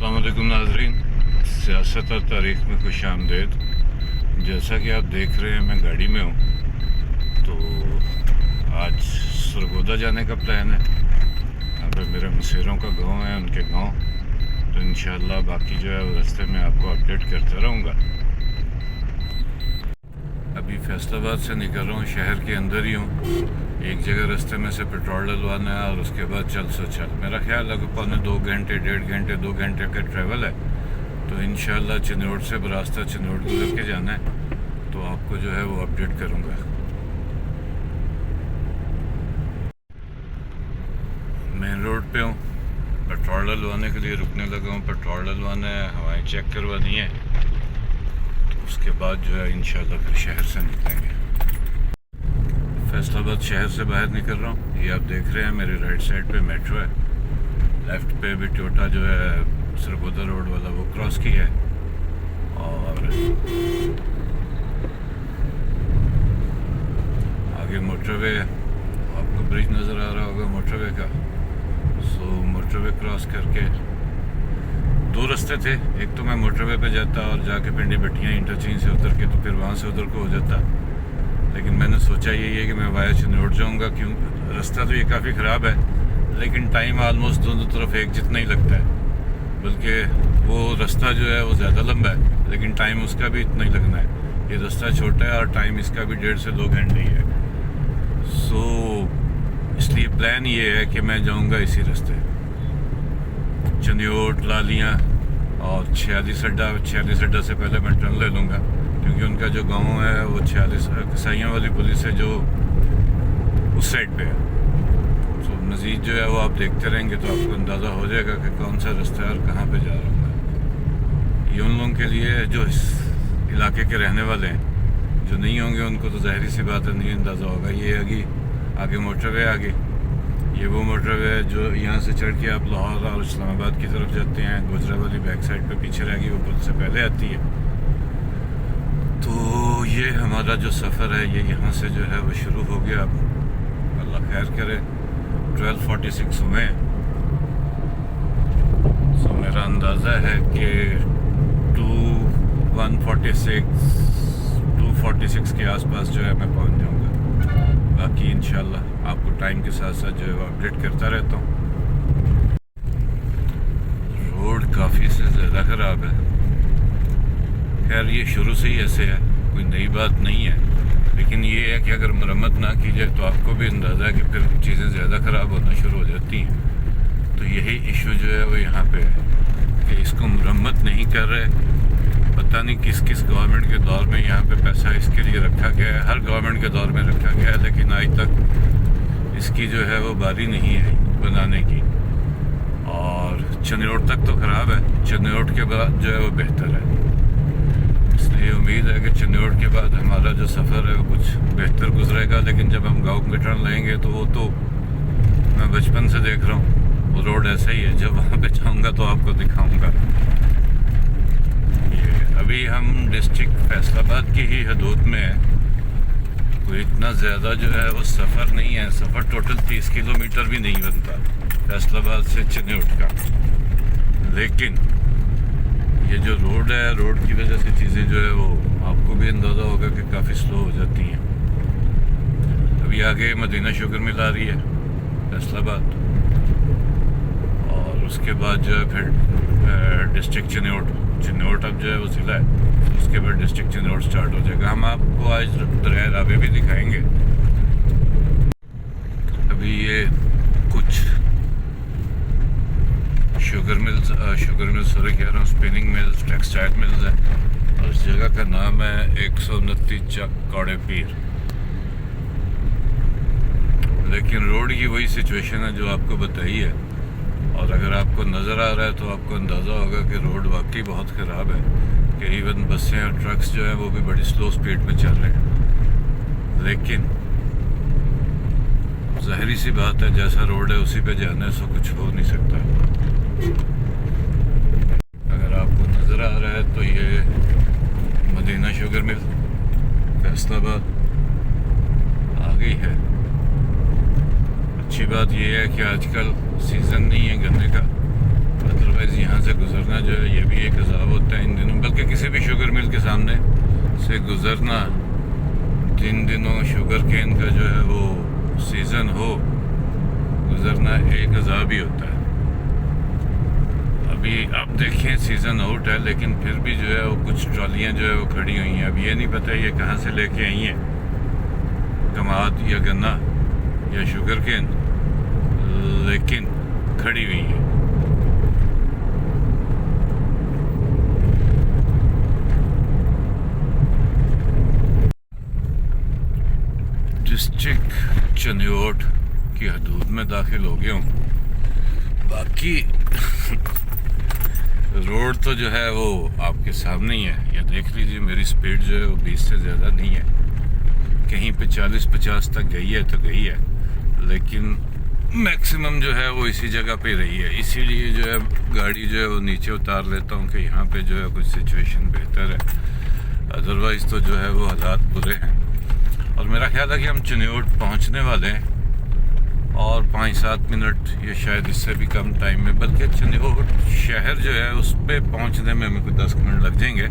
अस्सलाम वालेकुम नाज़रीन, सियासत और तारीख़ में खुशामदीद। जैसा कि आप देख रहे हैं मैं गाड़ी में हूँ, तो आज सरगोदा जाने का प्लान है। यहाँ पे मेरे मसेरों का गांव है, उनके गांव, तो इंशाल्लाह बाकी जो है वो रास्ते में आपको अपडेट करता रहूँगा। अभी फैसलाबाद से निकल रहा हूँ, शहर के अंदर ही हूँ। एक जगह रास्ते में से पेट्रोल डलवाना है और उसके बाद चल मेरा ख्याल है कि पौने 2 घंटे 1.5 घंटे 2 घंटे का ट्रैवल है। तो इंशाल्लाह चिन्नौट से रास्ता चिन्नौट गुजर के जाना है, तो आपको जो है वो अपडेट करूँगा। मेन रोड पे हूँ, पेट्रोल डलवाने के लिए रुकने लगा हूँ। पेट्रोल डलवाना है, हवाएं चेक करवानी है, तो उसके बाद जो है इंशाल्लाह फिर शहर से निकलेंगे। फैसलाबाद शहर से बाहर निकल रहा हूँ। ये आप देख रहे हैं मेरी राइट साइड पे मेट्रो है, लेफ्ट पे भी टोयोटा जो है सरगोदा रोड वाला वो क्रॉस की है, और आगे मोटरवे, आपको ब्रिज नज़र आ रहा होगा मोटरवे का। सो मोटरवे क्रॉस करके दो रास्ते थे, एक तो मैं मोटरवे पे जाता और जाके पिंडी भट्टियाँ इंटरचेंज से उतर के तो फिर वहाँ से उधर को हो जाता, लेकिन मैंने सोचा यही है कि मैं वाया चिन्नौट जाऊँगा। क्यों, रास्ता तो ये काफ़ी ख़राब है, लेकिन टाइम आलमोस्ट दोनों तरफ एक जितना ही लगता है, बल्कि वो रास्ता जो है वो ज़्यादा लंबा है, लेकिन टाइम उसका भी इतना ही लगना है। ये रास्ता छोटा है और टाइम इसका भी 1.5 से 2 घंटे ही है। सो इसलिए प्लान ये है कि मैं जाऊँगा इसी रास्ते, चिन्नौट लालियाँ और 46 अड्डा से पहले मैं टर्न ले लूँगा, क्योंकि उनका जो गांव है वो 46 कसाइयों वाली पुलिस है जो उस साइड पे है। तो मज़ीद जो है वो आप देखते रहेंगे तो आपको अंदाज़ा हो जाएगा कि कौन सा रास्ता है और कहाँ पे जा रहा हूँ मैं। ये उन लोगों के लिए जो इस इलाके के रहने वाले हैं, जो नहीं होंगे उनको तो ज़ाहिर सी बात है नहीं अंदाज़ा होगा। ये आगे मोटरवे आगे, ये वो मोटरवे है जो यहाँ से चढ़ के आप लाहौर और इस्लामाबाद की तरफ जाते हैं। गुजरा वाली बैक साइड पे पीछे रहेगी, वो पुल से पहले आती है। तो ये हमारा जो सफ़र है ये यहाँ से जो है वो शुरू हो गया। अल्लाह खैर करे, 12:46 हुए। सो मेरा अंदाज़ा है कि 2:46 के आसपास जो है मैं पहुँच जाऊँगा। बाकी इंशाल्लाह आपको टाइम के साथ साथ जो है वो अपडेट करता रहता हूँ। रोड काफ़ी से ज़्यादा ख़राब है। खैर ये शुरू से ही ऐसे है, कोई नई बात नहीं है, लेकिन ये है कि अगर मरम्मत ना की जाए तो आपको भी अंदाज़ा है कि फिर चीज़ें ज़्यादा ख़राब होना शुरू हो जाती हैं। तो यही इशू जो है वो यहाँ पे है कि इसको मरम्मत नहीं कर रहे। पता नहीं किस किस गवर्नमेंट के दौर में यहाँ पे पैसा इसके लिए रखा गया है, हर गवर्नमेंट के दौर में रखा गया है, लेकिन आज तक इसकी जो है वो बारी नहीं है बनाने की। और चिन्नौट तक तो ख़राब है, चिन्नौट के बाद जो है वो बेहतर है। इसलिए उम्मीद है कि चिन्नौट के बाद हमारा जो सफ़र है वो कुछ बेहतर गुजरेगा। लेकिन जब हम गाँव में टर्न लेंगे तो वो तो मैं बचपन से देख रहा हूँ, वो रोड ऐसा ही है। जब वहाँ पे जाऊँगा तो आपको दिखाऊँगा। अभी हम डिस्ट्रिक्ट फैसलाबाद की ही हदूद में है, कोई इतना ज़्यादा जो है वो सफ़र नहीं है। सफ़र टोटल 30 किलोमीटर भी नहीं बनता फैसलाबाद से चिन्नौट का, लेकिन ये जो रोड है, रोड की वजह से चीज़ें जो है वो आपको भी अंदाज़ा होगा कि काफ़ी स्लो हो जाती हैं। अभी आगे मदीना शुगर मिल आ रही है फैसलाबाद, और उसके बाद जो है फिर डिस्ट्रिक्ट चिन्नौट अब जो है वो ज़िला है, उसके बाद डिस्ट्रिक्ट चिन्नौट स्टार्ट हो जाएगा। हम आपको आज दरिया रावी भी दिखाएंगे। अभी ये कुछ शुगर मिल्स सॉरी कह रहा हूँ, स्पिनिंग मिल्स, टेक्सटाइल मिल्स है, और उस जगह का नाम है 129 चक कौड़े पीर। लेकिन रोड की वही सिचुएशन है जो आपको बताई है, और अगर आपको नज़र आ रहा है तो आपको अंदाज़ा होगा कि रोड वाकई बहुत ख़राब है, कि इवन बसें और ट्रक्स जो हैं वो भी बड़ी स्लो स्पीड में चल रहे हैं। लेकिन ज़ाहिरी सी बात है, जैसा रोड है उसी पे जाने से कुछ हो नहीं सकता। अगर आपको नज़र आ रहा है तो ये मदीना शुगर मिल फैसलाबाद आ गई है। अच्छी बात यह है कि आजकल सीज़न नहीं है गन्ने का, अदरवाइज़ यहाँ से गुजरने देखना जो है ये भी एक अजाब होता है इन दिनों, बल्कि किसी भी शुगर मिल के सामने से गुजरना जिन दिनों शुगर केन का जो है वो सीज़न हो, गुजरना एक अजाब ही होता है। अभी आप देखें सीज़न आउट है, लेकिन फिर भी जो है वो कुछ ट्रॉलियाँ जो है वो खड़ी हुई हैं। अब ये नहीं पता ये कहाँ से लेके आई हैं, कमाद या गन्ना या शुगर केन, लेकिन खड़ी हुई हैं। डिस्ट्रिक्ट चनियोट की हदूद में दाखिल हो गया हूँ। बाकी रोड तो जो है वो आपके सामने ही है, ये देख लीजिए। मेरी स्पीड जो है वो 20 से ज़्यादा नहीं है, कहीं पे 40-50 तक गई है तो गई है, लेकिन मैक्सिमम जो है वो इसी जगह पे रही है। इसीलिए जो है गाड़ी जो है वो नीचे उतार लेता हूँ कि यहाँ पे जो है कुछ सिचुएशन बेहतर है, अदरवाइज़ तो जो है वो हालात बुरे हैं। और मेरा ख्याल है कि हम चनियोट पहुँचने वाले हैं और 5-7 मिनट या शायद इससे भी कम टाइम में, बल्कि चनियोट शहर जो है उस पर पहुँचने में हमें कुछ 10 मिनट लग जाएंगे।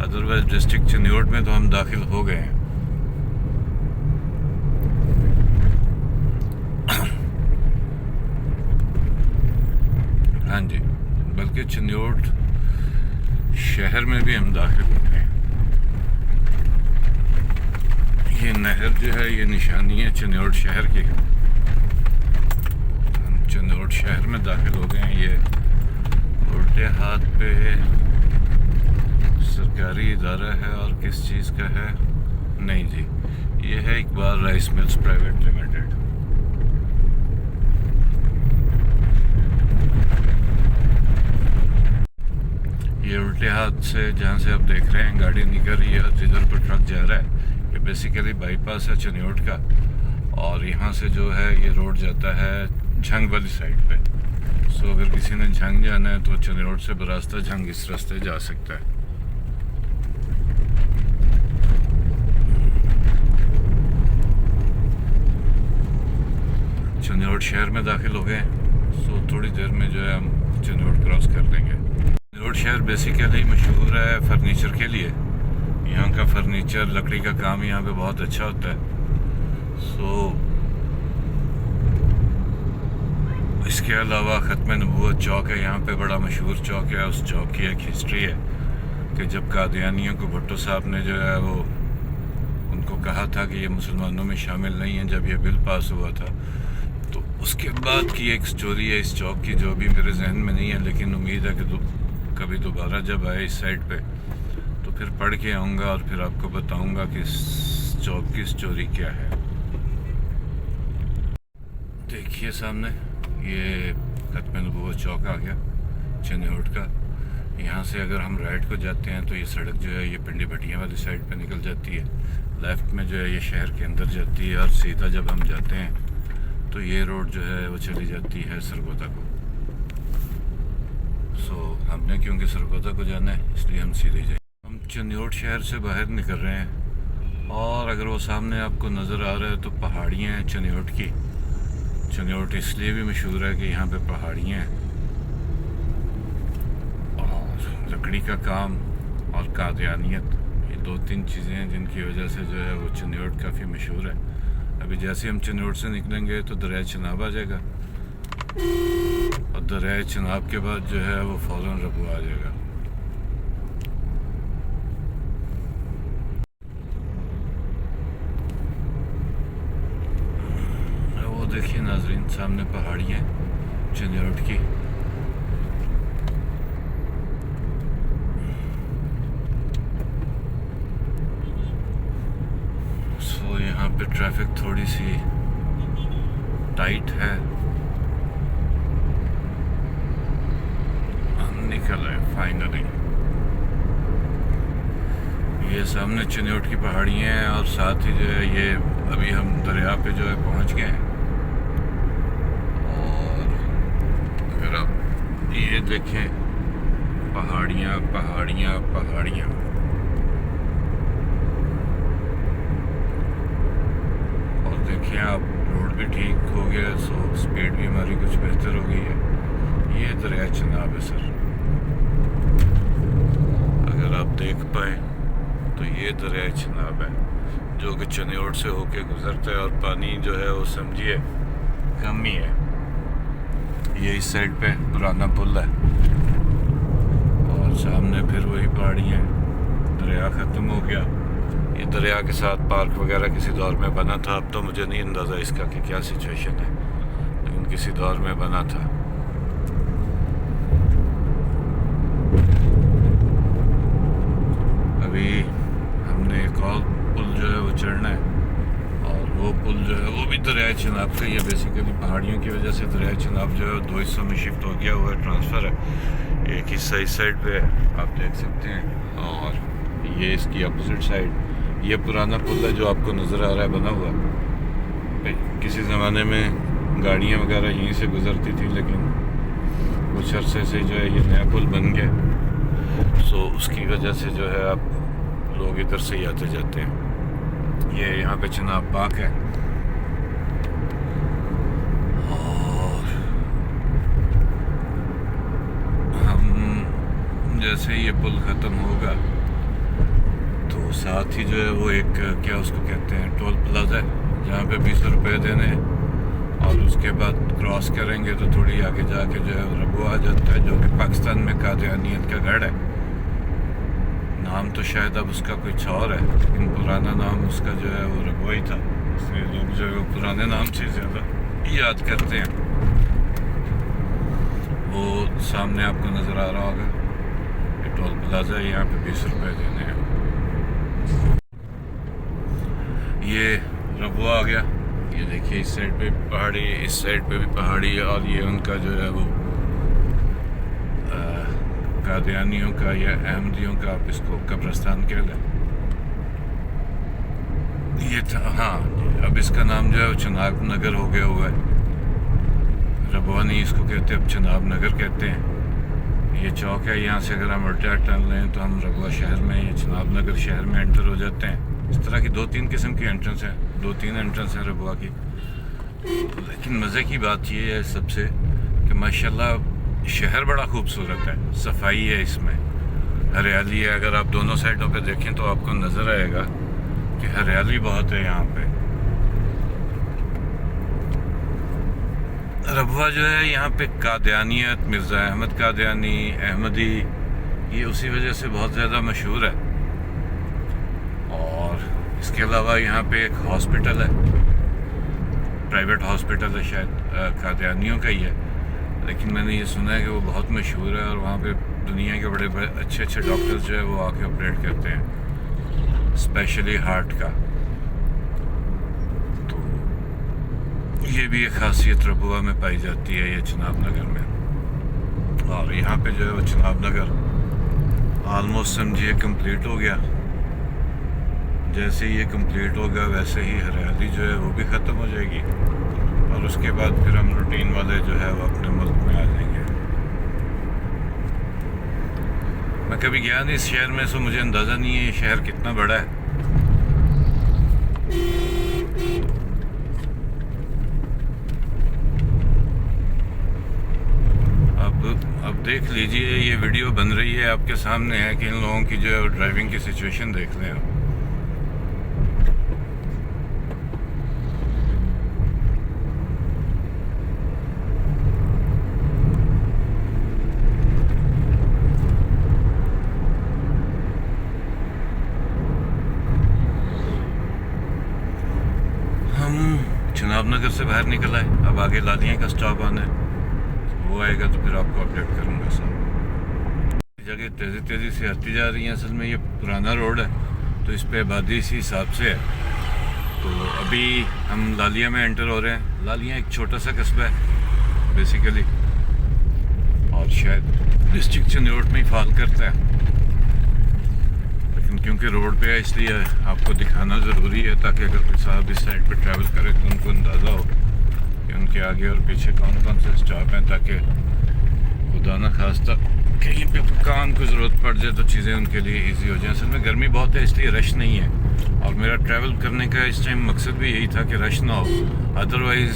अदरवाइज डिस्ट्रिक्ट चनियोट में तो हम दाखिल हो गए हैं। हाँ जी, बल्कि चनियोट शहर में भी हम दाखिल हो गए हैं। ये नहर जो है ये निशानी है चनियोट शहर की। हम चनियोट शहर में दाखिल हो गए हैं। ये उल्टे हाथ पे सरकारी इदारा है और किस चीज़ का है नहीं जी, ये है Iqbal rice mills private limited. ये उल्टे हाथ से जहाँ से आप देख रहे हैं गाड़ी निकल रही है और जिधर पर ट्रक जा रहा है, ये बेसिकली बाईपास है चनियोट का। और यहाँ से जो है ये रोड जाता है झंग वाली साइड पे। सो अगर किसी ने झंग जाना है तो चनियोट से बरास्ता झंग इस रास्ते जा सकता है। चनियोट शहर में दाखिल हो गए। सो थोड़ी देर में जो है हम चनियोट क्रॉस कर देंगे। चनियोट शहर बेसिकली मशहूर है फर्नीचर के लिए। यहाँ का फर्नीचर, लकड़ी का काम यहाँ पे बहुत अच्छा होता है। सो इसके अलावा ख़त्म नबूवत चौक है यहाँ पे, बड़ा मशहूर चौक है। उस चौक की एक हिस्ट्री है कि जब कादियानियों को भुट्टो साहब ने जो है वो उनको कहा था कि ये मुसलमानों में शामिल नहीं है, जब ये बिल पास हुआ था, तो उसके बाद की एक स्टोरी है इस चौक की, जो भी मेरे जहन में नहीं है, लेकिन उम्मीद है कि कभी दोबारा जब आए इस साइड पे तो फिर पढ़ के आऊँगा और फिर आपको बताऊँगा कि इस चौक की स्टोरी क्या है। देखिए सामने ये ख़त्म नबूवत चौक आ गया चनियोट का। यहाँ से अगर हम राइट को जाते हैं तो ये सड़क जो है ये पिंडी भटियाँ वाली साइड पे निकल जाती है। लेफ़्ट में जो है ये शहर के अंदर जाती है और सीधा जब हम जाते हैं तो ये रोड जो है वो चली जाती है सरगोदा को। सो हमने क्योंकि सरगोदा को जाना है इसलिए हम सीधे जाए। हम चनियोट शहर से बाहर निकल रहे हैं और अगर वो सामने आपको नज़र आ रहा है तो पहाड़ियाँ हैं चनियोट की। चनियोट इसलिए भी मशहूर है कि यहाँ पे पहाड़ियाँ हैं और लकड़ी का काम और कादियानियत, ये 2-3 चीज़ें हैं जिनकी वजह से जो है वो चनियोट काफ़ी मशहूर है। अभी जैसे हम चनियोट से निकलेंगे तो दरिया चनाब आ जाएगा और दरिया चनाब के बाद जो है वो फौरन रबू आ जाएगा। वो देखिए नाजरीन सामने पहाड़ियाँ चनियोट की। सो यहाँ पे ट्रैफिक थोड़ी सी टाइट है। निकल है फाइनली। ये सामने चनियोट की पहाड़ियाँ हैं और साथ ही जो है ये अभी हम दरिया पे जो है पहुँच गए हैं। और अगर आप ये देखें पहाड़ियाँ पहाड़ियाँ पहाड़ियाँ, और देखें आप रोड भी ठीक हो गया, सो स्पीड भी हमारी कुछ बेहतर हो गई है। ये दरिया चनाब है सर। चिनाब है जो कि चनियोट से होके गुजरता है और पानी जो है वो समझिए कम ही है। ये इस साइड पे पुराना पुल है और सामने फिर वही पहाड़ी है। दरिया ख़त्म हो गया। ये दरिया के साथ पार्क वगैरह किसी दौर में बना था। अब तो मुझे नहीं अंदाज़ा इसका कि क्या सिचुएशन है, लेकिन किसी दौर में बना था। अभी हमने एक और पुल जो है वो चढ़ना है और वो पुल जो है वो भी दरिया चिनाब का ही है। बेसिकली पहाड़ियों की वजह से दरिया चिनाब जो है दो हिस्सों में शिफ्ट हो गया हुआ है, ट्रांसफ़र है। एक हिस्सा इस साइड पे आप देख सकते हैं और ये इसकी अपोजिट साइड ये पुराना पुल है जो आपको नज़र आ रहा है बना हुआ। किसी ज़माने में गाड़ियाँ वगैरह यहीं से गुजरती थी, लेकिन कुछ अरसे से जो है ये नया पुल बन गया। सो उसकी वजह से जो है आप लोग इधर से ही आते जाते हैं। ये यहाँ पे चिनाब पार्क है और हम जैसे ही ये पुल ख़त्म होगा तो साथ ही जो है वो एक क्या उसको कहते हैं टोल प्लाजा है जहाँ पे 20 रुपये देने हैं और उसके बाद क्रॉस करेंगे तो थोड़ी आगे जाके जो है रबुआ आ जाता है जो कि पाकिस्तान में कादियानियत का गढ़ है। नाम तो शायद अब उसका कुछ और है, लेकिन पुराना नाम उसका जो है वो रबुआ ही था, इसलिए लोग जो है वो पुराने नाम से ज़्यादा याद करते हैं। वो सामने आपको नज़र आ रहा होगा ये टोल प्लाजा है, यहाँ पे 20 रुपये देने हैं। ये रबुआ आ गया। ये देखिए इस साइड पे पहाड़ी, इस साइड पे भी पहाड़ी और ये उनका जो है वो कादियानियों का या अहमदियों का आप इसको कब्रिस्तान कह लें। ये था हाँ, अब इसका नाम जो है वो चिनाब नगर हो गया हुआ है। रबुआ नहीं इसको कहते, अब चिनाब नगर कहते हैं। ये चौक है, यहाँ से अगर हम उल्टा टर्न लें तो हम रबुआ शहर में या चिनाब नगर शहर में एंटर हो जाते हैं। इस तरह की 2-3 किस्म की एंट्रेंस है, 2-3 एंट्रेंस है रबुआ की। लेकिन मज़े की बात ये है सबसे कि माशाल्लाह शहर बड़ा खूबसूरत है, सफाई है, इसमें हरियाली है। अगर आप दोनों साइडों पे देखें तो आपको नज़र आएगा कि हरियाली बहुत है यहाँ पे। रबुआ जो है यहाँ पे कादियानियत, मिर्ज़ा अहमद कादियानी, अहमदी, ये उसी वजह से बहुत ज़्यादा मशहूर है। और इसके अलावा यहाँ पे एक हॉस्पिटल है, प्राइवेट हॉस्पिटल है, शायद कादियानियों का ही है, लेकिन मैंने ये सुना है कि वो बहुत मशहूर है और वहाँ पे दुनिया के बड़े बड़े अच्छे अच्छे डॉक्टर्स जो है वो आके ऑपरेट करते हैं, स्पेशली हार्ट का। तो ये भी एक खासियत रबुआ में पाई जाती है, ये चिनाब नगर में। और यहाँ पे जो है वो चिनाब नगर आलमोस्ट समझिए कंप्लीट हो गया। जैसे ही ये कंप्लीट होगा वैसे ही हरियाली जो है वो भी ख़त्म हो जाएगी और उसके बाद फिर हम रूटीन वाले जो है वो अपने मुल्क में आ जाएंगे। मैं कभी गया नहीं इस शहर में, सो मुझे अंदाज़ा नहीं है ये शहर कितना बड़ा है। अब देख लीजिए, ये वीडियो बन रही है आपके सामने है कि इन लोगों की जो है ड्राइविंग की सिचुएशन देख लें आप। चिनाब नगर से बाहर निकला है, अब आगे लालियाँ का स्टॉप आना है, वो आएगा तो फिर आपको अपडेट करूँगा सब। जगह तेज़ी तेज़ी से आती जा रही है। असल में ये पुराना रोड है तो इस पे आबादी इसी हिसाब से है। तो अभी हम लालिया में एंटर हो रहे हैं। लालिया एक छोटा सा कस्बा है बेसिकली और शायद डिस्ट्रिक्ट चनियोट में ही फॉल करता है, लेकिन क्योंकि रोड पे है इसलिए आपको दिखाना ज़रूरी है ताकि अगर कोई साहब इस साइड पे ट्रैवल करे तो उनको अंदाज़ा हो कि उनके आगे और पीछे कौन कौन से स्टॉप हैं, ताकि खुदा न खास्ता कहीं पे काम की ज़रूरत पड़ जाए तो चीज़ें उनके लिए इजी हो जाए। असल में गर्मी बहुत है इसलिए रश नहीं है और मेरा ट्रैवल करने का इस टाइम मकसद भी यही था कि रश ना हो। अदरवाइज़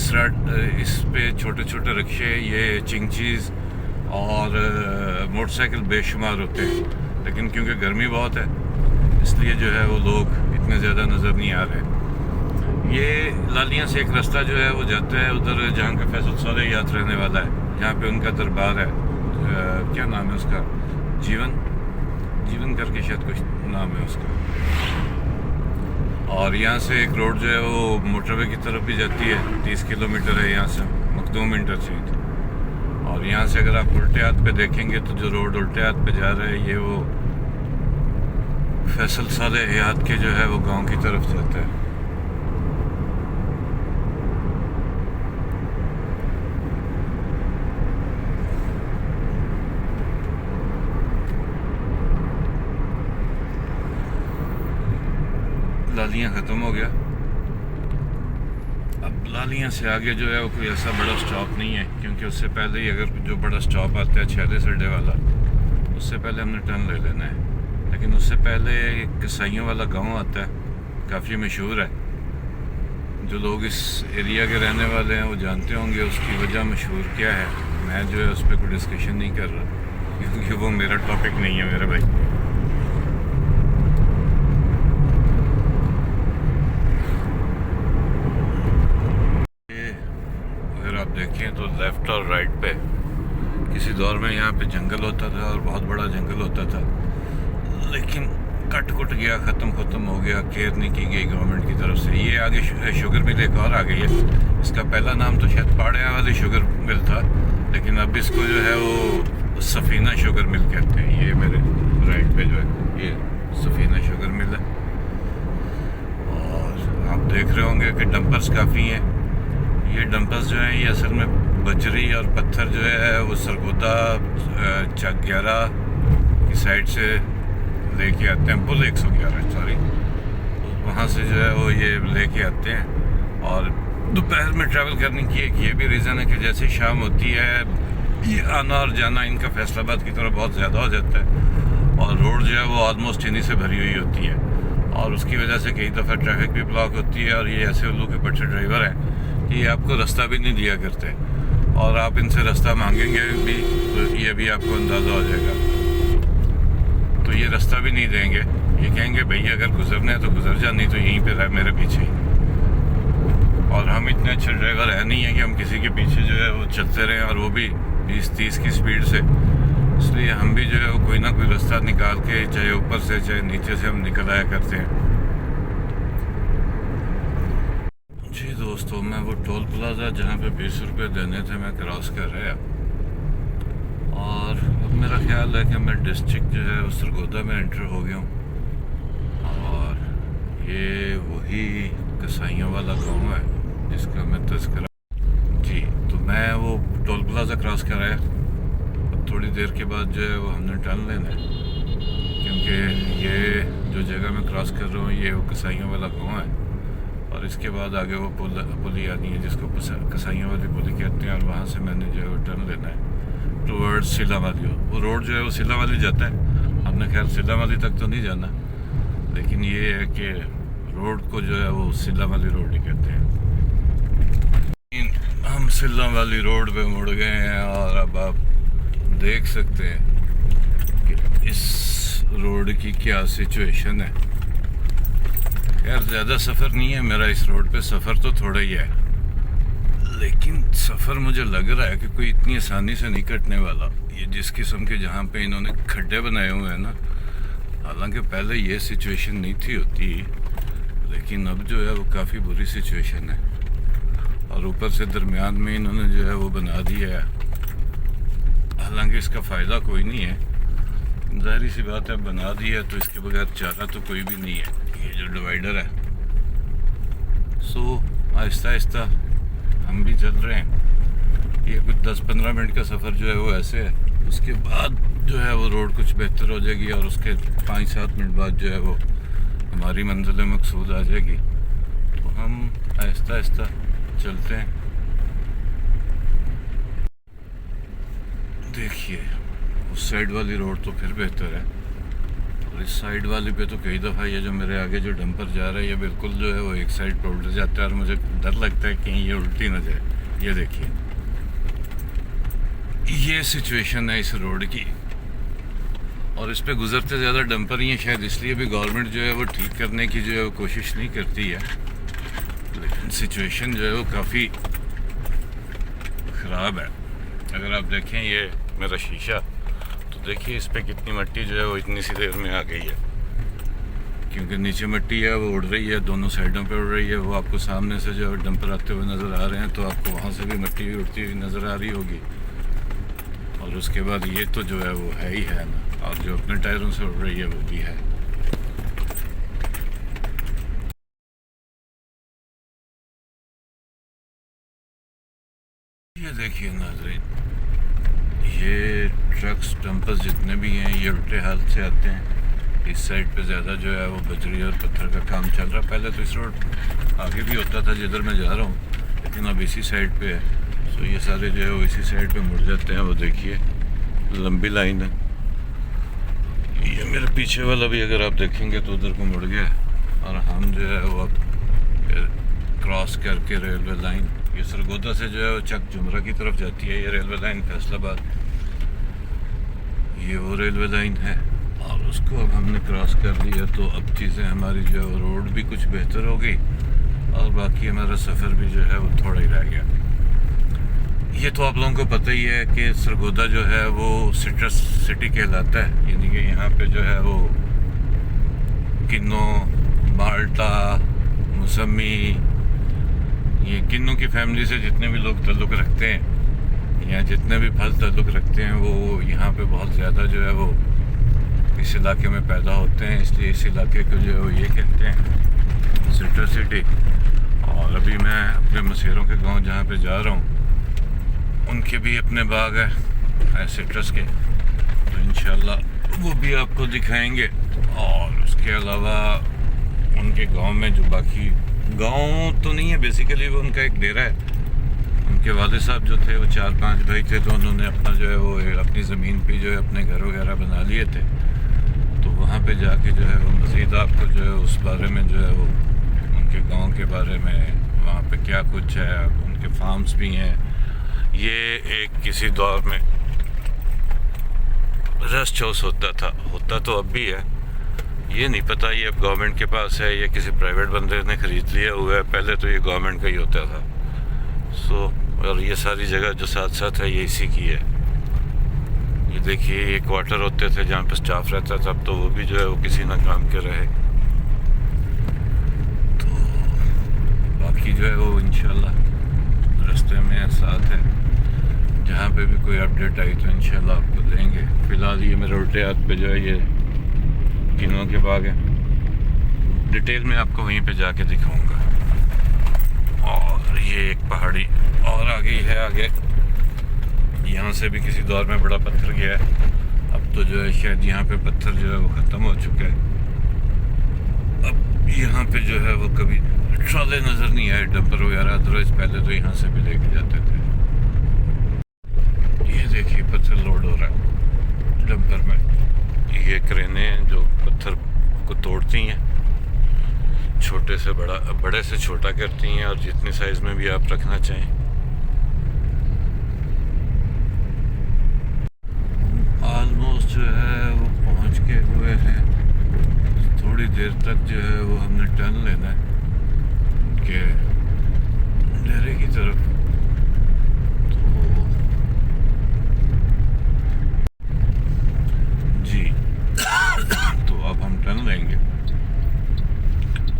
इस पे छोटे छोटे रिक्शे, ये चिंगचीज़ और मोटरसाइकिल बेशुमार होते हैं, लेकिन क्योंकि गर्मी बहुत है इसलिए जो है वो लोग इतने ज़्यादा नज़र नहीं आ रहे। ये लालियाँ से एक रास्ता जो है वो जाता है उधर जहाँ का फैसल साले याद रहने वाला है, जहाँ पे उनका दरबार है। क्या नाम है उसका, जीवन करके शायद कुछ नाम है उसका। और यहाँ से एक रोड जो है वो मोटरवे की तरफ भी जाती है, 30 किलोमीटर है यहाँ से मखदूम इंटरचेंज। और यहाँ से अगर आप उल्टे हाथ पे देखेंगे तो जो रोड उल्टे हाथ पे जा रहा है ये वो फैसल साले याद के जो है वो गांव की तरफ जाता है। लालियाँ ख़त्म हो गया। अब लालियाँ से आगे जो है वो कोई ऐसा बड़ा स्टॉप नहीं है, क्योंकि उससे पहले ही अगर जो बड़ा स्टॉप आता है छैले सड्डे वाला, उससे पहले हमने टर्न ले लेना है। लेकिन उससे पहले कसाईयों वाला गांव आता है, काफ़ी मशहूर है। जो लोग इस एरिया के रहने वाले हैं वो जानते होंगे उसकी वजह मशहूर क्या है। मैं जो है उस पर कोई डिस्कशन नहीं कर रहा, क्योंकि वो मेरा टॉपिक नहीं है मेरे भाई। देखें तो लेफ़्ट और राइट पे किसी दौर में यहाँ पे जंगल होता था और बहुत बड़ा जंगल होता था, लेकिन कट गया, ख़त्म हो गया, केयर नहीं की गई गवर्नमेंट की तरफ से। ये आगे शुगर मिल एक और आ गई है, इसका पहला नाम तो शायद पाड़िया वाली शुगर मिल था, लेकिन अब इसको जो है वो सफ़ीना शुगर मिल कहते हैं। ये मेरे राइट पे जो है ये सफ़ीना शुगर मिल है। और आप देख रहे होंगे कि डंपर्स काफ़ी हैं। ये डंपर्स जो हैं ये असल में बजरी और पत्थर जो है वो सरगोदा चक 11 की साइड से लेके आते हैं, पुल 111 सॉरी, वहाँ से जो है वो ये लेके आते हैं। और दोपहर में ट्रैवल करने की एक ये भी रीज़न है कि जैसे शाम होती है ये आना और जाना इनका फैसलाबाद की तरफ बहुत ज़्यादा हो जाता है, और रोड जो है वो ऑलमोस्ट इन्हीं से भरी हुई होती है, और उसकी वजह से कई दफ़ा ट्रैफिक भी ब्लॉक होती है। और ये ऐसे उल्लू के पट्टे ड्राइवर हैं कि ये आपको रास्ता भी नहीं दिया करते, और आप इनसे रास्ता मांगेंगे भी तो ये भी आपको अंदाज़ा हो जाएगा, तो ये रास्ता भी नहीं देंगे। ये कहेंगे भैया अगर गुजरना है तो गुजर जा, नहीं तो यहीं पे रह मेरे पीछे ही। और हम इतने अच्छे ड्राइवर है नहीं है कि हम किसी के पीछे जो है वो चलते रहें, और वो भी 20-30 की स्पीड से। इसलिए हम भी जो है वो कोई ना कोई रास्ता निकाल के, चाहे ऊपर से चाहे नीचे से, हम निकल आया करते हैं। जी दोस्तों, मैं वो टोल प्लाजा जहाँ पे 20 रुपये देने थे मैं क्रॉस कर रहा, और अब मेरा ख्याल है कि मैं डिस्ट्रिक्ट जो है उस सरगोदा में एंटर हो गया हूँ। और ये वही कसाईयों वाला गांव है जिसका मैं तज़किरा। जी, तो मैं वो टोल प्लाजा क्रॉस कर रहा, अब थोड़ी देर के बाद जो है वो हमने टर्न लेना है, क्योंकि ये जो जगह मैं क्रॉस कर रहा हूँ ये वो कसाईयों वाला गांव है। और इसके बाद आगे वो पुली आनी है जिसको कसाईयों वाली पुली कहते हैं, और वहाँ से मैंने जो है वो टर्न लेना है टूवर्ड्स सिला वाली। वो रोड जो है वो सिला वाली जाता है, हमने खैर सिला वाली तक तो नहीं जाना, लेकिन ये है कि रोड को जो है वो सिला वाली रोड ही कहते हैं। हम सिला वाली रोड पे मुड़ गए हैं, और अब आप देख सकते हैं कि इस रोड की क्या सिचुएशन है। यार ज़्यादा सफ़र नहीं है मेरा इस रोड पे, सफ़र तो थोड़ा ही है, लेकिन सफ़र मुझे लग रहा है कि कोई इतनी आसानी से नहीं कटने वाला। ये जिस किस्म के जहाँ पे इन्होंने खड्डे बनाए हुए हैं ना, हालांकि पहले ये सिचुएशन नहीं थी होती, लेकिन अब जो है वो काफ़ी बुरी सिचुएशन है। और ऊपर से दरमियान में इन्होंने जो है वो बना दिया है, हालांकि इसका फ़ायदा कोई नहीं है, ज़ाहिर सी बात है बना दिया तो इसके बगैर चारा तो कोई भी नहीं है। ये जो डिवाइडर है, सो आहिस्ता आहिस्ता हम भी चल रहे हैं। ये कुछ 10-15 मिनट का सफ़र जो है वो ऐसे है, उसके बाद जो है वो रोड कुछ बेहतर हो जाएगी, और उसके 5-7 मिनट बाद जो है वो हमारी मंजिल मकसूद आ जाएगी। तो हम आहिस्ता आहिस्ता चलते हैं। देखिए उस साइड वाली रोड तो फिर बेहतर है, और इस साइड वाली पे तो कई दफ़ा ये जो मेरे आगे जो डंपर जा रहा है ये बिल्कुल जो है वो एक साइड पर उल्ट जाता है, और मुझे डर लगता है कहीं ये उल्टी ना जाए। ये देखिए ये सिचुएशन है इस रोड की। और इस पे गुजरते ज़्यादा डंपर ही हैं, शायद इसलिए भी गवर्नमेंट जो है वो ठीक करने की जो है वो कोशिश नहीं करती है। लेकिन सिचुएशन जो है वो काफ़ी ख़राब है। अगर आप देखें ये मेरा शीशा, तो देखिए इस पे कितनी मिट्टी जो है वो इतनी सी देर में आ गई है, क्योंकि नीचे मिट्टी है वो उड़ रही है, दोनों साइडों पे उड़ रही है। वो आपको सामने से जो है डंपर आते हुए नज़र आ रहे हैं, तो आपको वहाँ से भी मिट्टी उड़ती हुई नज़र आ रही होगी। और उसके बाद ये तो जो है वो है ही है ना, और जो अपने टायरों से उड़ रही है वो भी है। ये देखिए नाज़रीन, ये ट्रक्स डंपर्स जितने भी हैं ये उल्टे हाल से आते हैं। इस साइड पे ज़्यादा जो है वो बजरी और पत्थर का काम चल रहा है। पहले तो इस रोड आगे भी होता था जिधर मैं जा रहा हूँ, लेकिन अब इसी साइड पे है। तो ये सारे जो है वो इसी साइड पे मुड़ जाते हैं। वो देखिए लंबी लाइन है। ये मेरे पीछे वाला भी अगर आप देखेंगे तो उधर को मुड़ गया, और हम जो है वो अब क्रॉस करके रेलवे लाइन, ये सरगोदा से जो है वो चक जुमरा की तरफ जाती है ये रेलवे लाइन, फैसलाबाद, ये वो रेलवे लाइन है। और उसको अब हमने क्रॉस कर लिया, तो अब चीज़ें हमारी जो है वो रोड भी कुछ बेहतर हो गई, और बाकी हमारा सफ़र भी जो है वो थोड़ा ही रह गया। ये तो आप लोगों को पता ही है कि सरगोदा जो है वो सिट्रस सिटी कहलाता है, यानी कि यहाँ पे जो है वो किन्नू, माल्टा, मौसमी, ये किन्नू की फैमिली से जितने भी लोग ताल्लुक़ रखते हैं या जितने भी फल ताल्लुक़ रखते हैं वो यहाँ पे बहुत ज़्यादा जो है वो इस इलाके में पैदा होते हैं। इसलिए इस इलाके को जो है वो ये कहते हैं सिट्रस सिटी। और अभी मैं अपने मसेरों के गांव जहाँ पे जा रहा हूँ, उनके भी अपने बाग है सिट्रस के, तो इंशाल्लाह वो भी आपको दिखाएंगे। और उसके अलावा उनके गांव में जो बाकी गांव तो नहीं है, बेसिकली वो उनका एक डेरा है। उनके वाले साहब जो थे वो 4-5 भाई थे, तो उन्होंने अपना जो है वो अपनी ज़मीन पे जो है अपने घर वगैरह बना लिए थे। तो वहाँ पे जाके जो है वो मज़ीद आपको जो है उस बारे में जो है वो उनके गांव के बारे में, वहाँ पे क्या कुछ है, उनके फार्म्स भी हैं। ये एक किसी दौर में रेस्ट हाउस होता तो अब भी है, ये नहीं पता ये अब गवर्नमेंट के पास है या किसी प्राइवेट बंदे ने ख़रीद लिया हुआ है। पहले तो ये गवर्नमेंट का ही होता था। और ये सारी जगह जो साथ साथ है ये इसी की है। ये देखिए ये क्वार्टर होते थे जहाँ पे स्टाफ रहता था, अब तो वो भी जो है वो किसी ना काम के रहे। तो बाकी जो है वो इंशाल्लाह रास्ते में साथ है, जहाँ पे भी कोई अपडेट आई तो इंशाल्लाह आपको देंगे। फ़िलहाल ये मेरे उल्टे हाथ पे जो है ये किन्नू के बाग है, डिटेल में आपको वहीं पे जाके दिखाऊंगा। और ये एक पहाड़ी और आ गई है आगे, यहाँ से भी किसी दौर में बड़ा पत्थर गया है। अब तो जो है शायद यहाँ पे पत्थर जो है वो ख़त्म हो चुका है। अब यहाँ पे जो है वो कभी ट्राले नज़र नहीं आए, डंपर वगैरह, अदरवाइज पहले तो यहाँ से भी लेके जाते थे। ये देखिए पत्थर लोड हो रहा है डंपर में। ये क्रेनें हैं जो पत्थर को तोड़ती हैं, छोटे से बड़ा, बड़े से छोटा करती हैं, और जितनी साइज़ में भी आप रखना चाहें। ऑलमोस्ट जो है वो पहुंच के हुए हैं। थोड़ी देर तक जो है वो हमने टर्न लेना है के डेरे की तरफ। जी तो अब हम टर्न लेंगे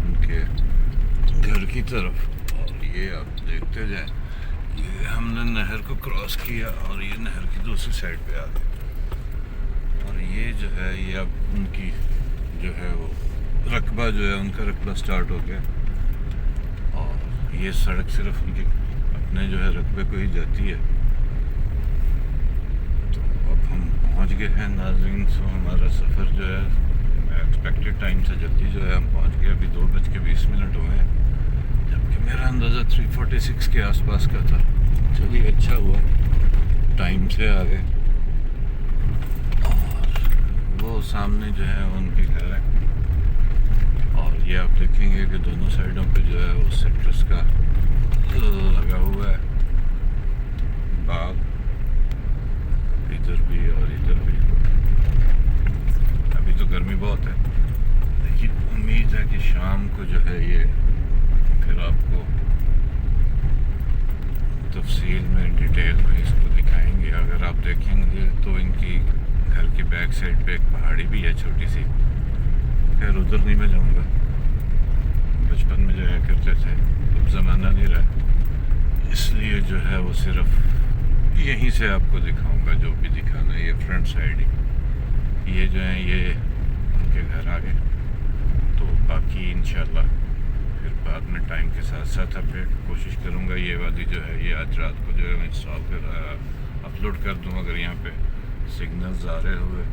उनके घर की तरफ। और ये आप देखते जाए, ये हमने नहर को क्रॉस किया और ये नहर की दूसरी साइड पे आ गए। और ये जो है ये अब उनकी जो है वो रकबा जो है उनका रकबा स्टार्ट हो गया। और ये सड़क सिर्फ उनके अपने जो है रकबे को ही जाती है। तो अब हम पहुंच गए हैं नाज़रीन। सो हमारा सफ़र जो है एक्सपेक्टेड टाइम से जल्दी जो है हम पहुंच गए। अभी 2:20 हुए हैं, जबकि मेरा अंदाज़ा 3:46 के आसपास का था। चलिए अच्छा हुआ टाइम से आ गए। और वो सामने जो है उनके घर है, और ये आप देखेंगे कि दोनों साइडों पे जो है वो सिट्रस का लगा हुआ है बाग, इधर भी और इधर भी। बहुत है, लेकिन उम्मीद है कि शाम को जो है ये फिर आपको तफसील में डिटेल में इसको दिखाएंगे। अगर आप देखेंगे तो इनकी घर की बैक साइड पे एक पहाड़ी भी है छोटी सी। खैर उधर नहीं मैं जाऊँगा, बचपन में जाया करते थे, अब ज़माना नहीं रहा, इसलिए जो है वो सिर्फ यहीं से आपको दिखाऊंगा जो भी दिखाना है। ये फ्रंट साइड ही, ये जो है ये उनके घर आ गए, तो बाकी इंशाल्लाह फिर बाद में टाइम के साथ साथ अपडेट कोशिश करूँगा। ये वाली जो है ये आज रात को जो है मैं इंस्टॉल कर अपलोड कर दूँ अगर यहाँ पे सिग्नल्स आ रहे हुए,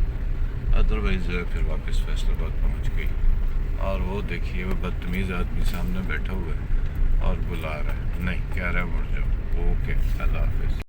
अदरवाइज़ जो है फिर वापस फैसलाबाद पहुँच गई। और वो देखिए वो बदतमीज़ आदमी सामने बैठा हुआ है और बुला रहा है, नहीं कह रहा है मुड़ जाओ। ओके, अल्लाह हाफिज़।